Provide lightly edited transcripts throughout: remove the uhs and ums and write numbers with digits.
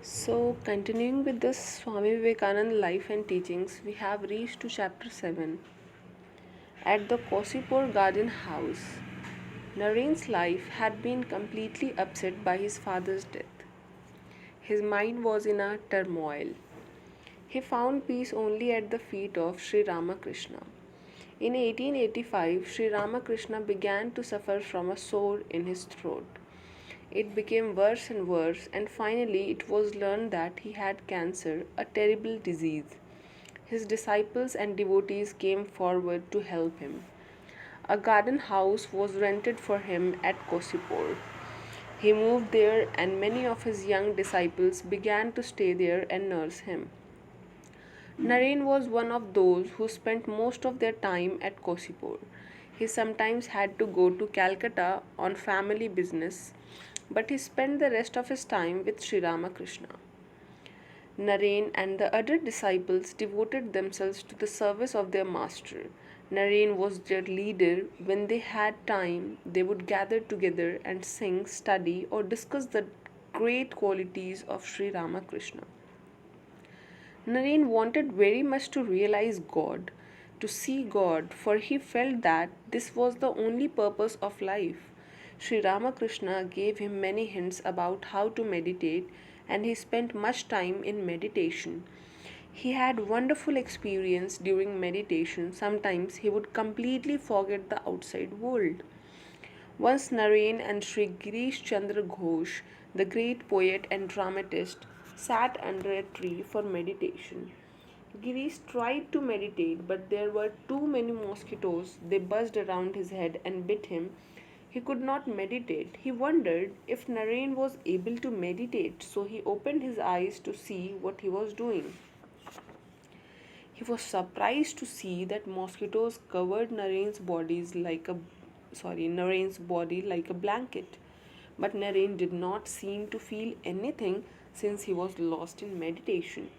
So, continuing with this Swami Vivekananda life and teachings, we have reached to chapter 7. At the Kosipur Garden House, Naren's life had been completely upset by his father's death. His mind was in a turmoil. He found peace only at the feet of Sri Ramakrishna. In 1885, Sri Ramakrishna began to suffer from a sore in his throat. It became worse and worse, and finally it was learned that he had cancer, a terrible disease. His disciples and devotees came forward to help him. A garden house was rented for him at Kosipur. He moved there, and many of his young disciples began to stay there and nurse him. Naren was one of those who spent most of their time at Kosipur. He sometimes had to go to Calcutta on family business, but he spent the rest of his time with Sri Ramakrishna. Naren and the other disciples devoted themselves to the service of their master. Naren was their leader. When they had time, they would gather together and sing, study, or discuss the great qualities of Sri Ramakrishna. Naren wanted very much to realize God, to see God, for he felt that this was the only purpose of life. Sri Ramakrishna gave him many hints about how to meditate, and he spent much time in meditation. He had wonderful experience during meditation. Sometimes he would completely forget the outside world. Once Naren and Sri Girish Chandra Ghosh, the great poet and dramatist, sat under a tree for meditation. Girish tried to meditate, but there were too many mosquitoes. They buzzed around his head and bit him. He could not meditate. He wondered if Naren was able to meditate, so he opened his eyes to see what he was doing. He was surprised to see that mosquitoes covered Naren's body like a blanket. But Naren did not seem to feel anything since he was lost in meditation.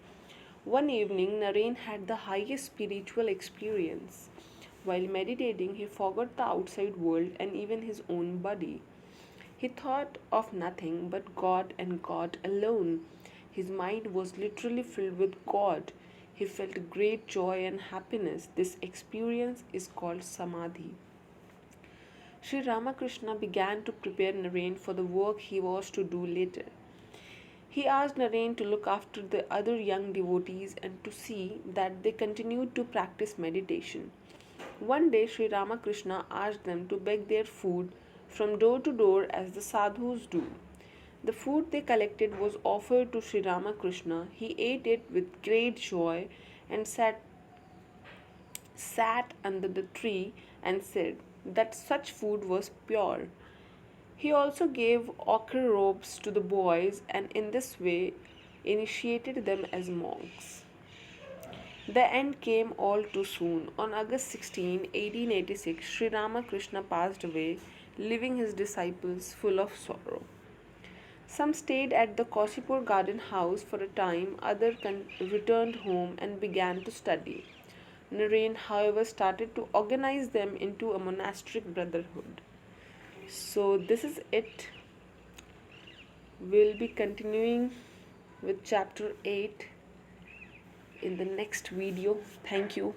One evening, Naren had the highest spiritual experience. While meditating, he forgot the outside world and even his own body. He thought of nothing but God and God alone. His mind was literally filled with God. He felt great joy and happiness. This experience is called Samadhi. Sri Ramakrishna began to prepare Naren for the work he was to do later. He asked Naren to look after the other young devotees and to see that they continued to practice meditation. One day, Sri Ramakrishna asked them to beg their food from door to door as the sadhus do. The food they collected was offered to Sri Ramakrishna. He ate it with great joy and sat under the tree and said that such food was pure. He also gave ochre robes to the boys and in this way initiated them as monks. The end came all too soon. On August 16, 1886, Sri Ramakrishna passed away, leaving his disciples full of sorrow. Some stayed at the Kosipur garden house for a time, others returned home and began to study. Naren, however, started to organize them into a monastic brotherhood. So, this is it. We'll be continuing with chapter 8 in the next video. Thank you.